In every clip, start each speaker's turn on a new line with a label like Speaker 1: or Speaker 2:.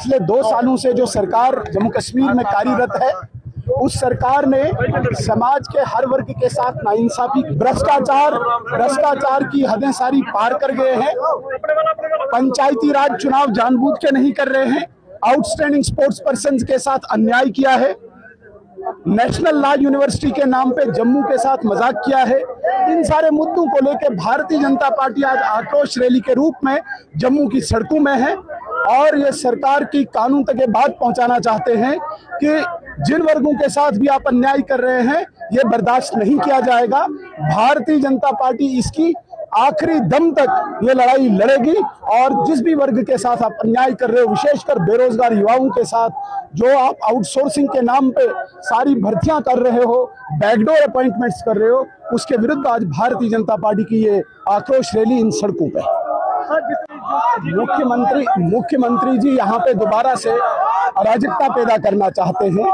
Speaker 1: पिछले 2 सालों से जो सरकार जम्मू कश्मीर में कार्यरत है, उस सरकार ने समाज के हर वर्ग के साथ नाइंसाफी, भ्रष्टाचार की हदें सारी पार कर गए हैं। पंचायती राज चुनाव जानबूझ के नहीं कर रहे हैं। आउटस्टैंडिंग स्पोर्ट्स पर्सन के साथ अन्याय किया है। नेशनल लॉ यूनिवर्सिटी के नाम पे जम्मू के साथ मजाक किया है। इन सारे मुद्दों को लेकर भारतीय जनता पार्टी आज आक्रोश रैली के रूप में जम्मू की सड़कों में है और ये सरकार की कानून तक ये बात पहुंचाना चाहते हैं कि जिन वर्गों के साथ भी आप अन्याय कर रहे हैं, ये बर्दाश्त नहीं किया जाएगा। भारतीय जनता पार्टी इसकी आखिरी दम तक ये लड़ाई लड़ेगी और जिस भी वर्ग के साथ आप अन्याय कर रहे हो, विशेषकर बेरोजगार युवाओं के साथ जो आप आउटसोर्सिंग के नाम पे सारी भर्तियां कर रहे हो, बैकडोर अपॉइंटमेंट्स कर रहे हो, उसके विरुद्ध आज भारतीय जनता पार्टी की ये आक्रोश रैली इन सड़कों पे। मुख्यमंत्री जी यहाँ पे दोबारा से अराजकता पैदा करना चाहते हैं।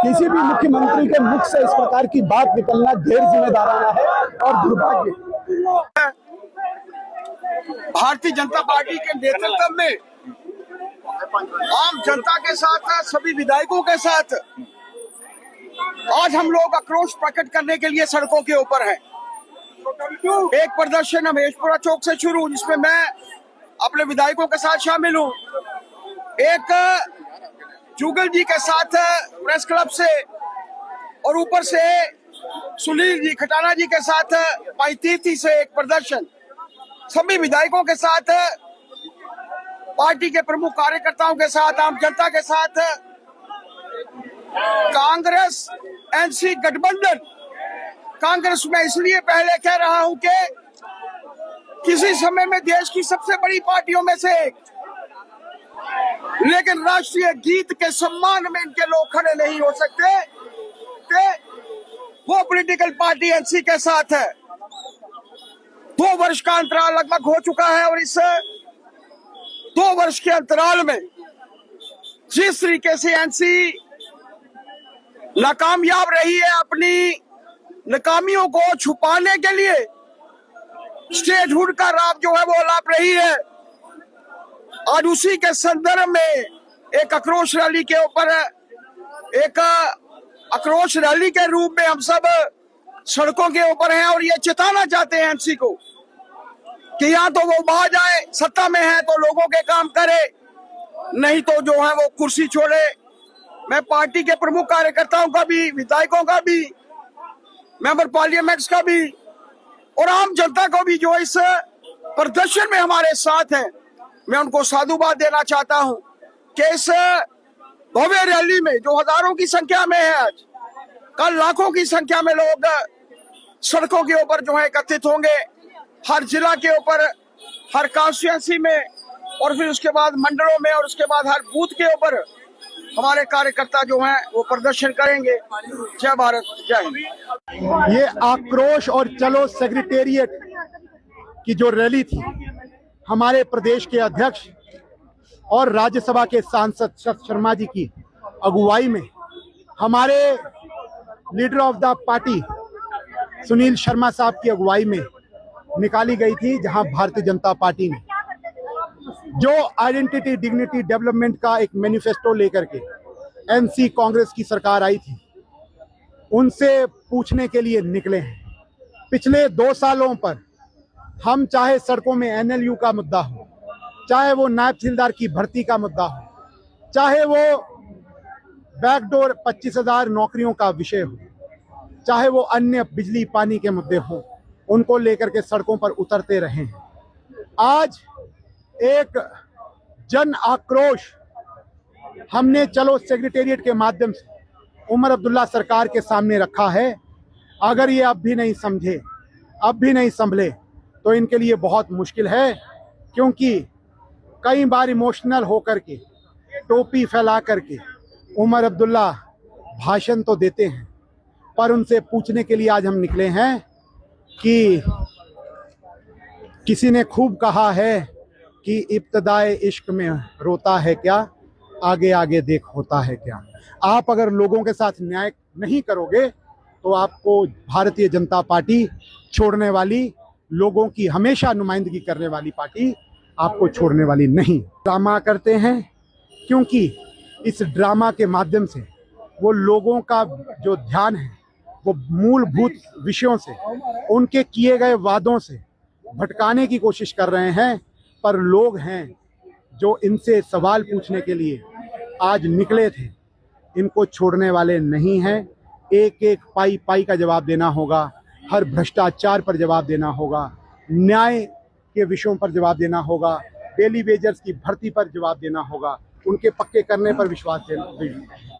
Speaker 1: किसी भी मुख्यमंत्री के मुख से इस प्रकार की बात निकलना गैर जिम्मेदाराना है और दुर्भाग्य।
Speaker 2: भारतीय जनता पार्टी के नेतृत्व में आम जनता के साथ, सभी विधायकों के साथ आज हम लोग आक्रोश प्रकट करने के लिए सड़कों के ऊपर हैं। एक प्रदर्शन महेशपुरा चौक से शुरू, जिसमें मैं अपने विधायकों के साथ शामिल हूँ। एक जुगल जी के साथ प्रेस क्लब से और ऊपर से सुनील जी खटाना जी के साथ पाईतीर्थी से एक प्रदर्शन, सभी विधायकों के साथ, पार्टी के प्रमुख कार्यकर्ताओं के साथ, आम जनता के साथ। कांग्रेस एनसी गठबंधन, कांग्रेस में इसलिए पहले कह रहा हूं कि किसी समय में देश की सबसे बड़ी पार्टियों में से एक, लेकिन राष्ट्रीय गीत के सम्मान में इनके लोग खड़े नहीं हो सकते कि वो पॉलिटिकल पार्टी एनसी के साथ है। 2 वर्ष का अंतराल लगभग हो चुका है और इस 2 वर्ष के अंतराल में जिस तरीके से एनसी नाकामयाब रही है, अपनी नाकामियों को छुपाने के लिए स्टेटहुड का राग जो है वो लाप रही है। आज उसी के संदर्भ में एक आक्रोश रैली के ऊपर, एक आक्रोश रैली के रूप में हम सब सड़कों के ऊपर हैं और ये चेताना चाहते हैं एनसी को कि या तो वो बाहर जाए, सत्ता में है तो लोगों के काम करे, नहीं तो जो है वो कुर्सी छोड़े। मैं पार्टी के प्रमुख कार्यकर्ताओं का भी, विधायकों का भी, मेंबर पार्लियामेंट्स का भी और आम जनता को भी जो इस प्रदर्शन में हमारे साथ हैं, मैं उनको साधुवाद देना चाहता हूं कि इस भव्य रैली में जो हजारों की संख्या में है, आज कल लाखों की संख्या में लोग सड़कों के ऊपर जो है एकत्रित होंगे, हर जिला के ऊपर, हर कॉन्स्टिट्यूएंसी में और फिर उसके बाद मंडलों में और उसके बाद हर बूथ के ऊपर हमारे कार्यकर्ता जो हैं वो प्रदर्शन करेंगे। जय भारत, जय हिंद।
Speaker 1: ये आक्रोश और चलो सेक्रेटेरिएट की जो रैली थी, हमारे प्रदेश के अध्यक्ष और राज्यसभा के सांसद शरद शर्मा जी की अगुवाई में, हमारे leader of the party Sunil Sharma साहब की अगुवाई में निकाली गई थी, जहां भारतीय जनता पार्टी ने जो आइडेंटिटी डिग्निटी डेवलपमेंट का एक मैनिफेस्टो लेकर के एनसी कांग्रेस की सरकार आई थी, उनसे पूछने के लिए निकले हैं। पिछले 2 सालों पर हम चाहे सड़कों में एनएलयू का मुद्दा हो, चाहे वो नायब तहसीलदार की भर्ती का मुद्दा हो, चाहे वो बैकडोर 25,000 नौकरियों का विषय हो, चाहे वो अन्य बिजली पानी के मुद्दे हो, उनको लेकर के सड़कों पर उतरते रहे हैं। आज एक जन आक्रोश हमने चलो सेक्रेटेरिएट के माध्यम से उमर अब्दुल्ला सरकार के सामने रखा है। अगर ये अब भी नहीं समझे, अब भी नहीं संभले तो इनके लिए बहुत मुश्किल है, क्योंकि कई बार इमोशनल होकर के, टोपी फैला करके उमर अब्दुल्ला भाषण तो देते हैं, पर उनसे पूछने के लिए आज हम निकले हैं कि किसी ने खूब कहा है कि इब्तदाए इश्क में रोता है क्या, आगे आगे देख होता है क्या। आप अगर लोगों के साथ न्याय नहीं करोगे तो आपको भारतीय जनता पार्टी छोड़ने वाली, लोगों की हमेशा नुमाइंदगी करने वाली पार्टी आपको छोड़ने वाली नहीं। ड्रामा करते हैं, क्योंकि इस ड्रामा के माध्यम से वो लोगों का जो ध्यान है वो मूलभूत विषयों से, उनके किए गए वादों से भटकाने की कोशिश कर रहे हैं। पर लोग हैं जो इनसे सवाल पूछने के लिए आज निकले थे, इनको छोड़ने वाले नहीं हैं। एक एक पाई पाई का जवाब देना होगा, हर भ्रष्टाचार पर जवाब देना होगा, न्याय के विषयों पर जवाब देना होगा, डेली वेजर्स की भर्ती पर जवाब देना होगा, उनके पक्के करने पर विश्वास देना।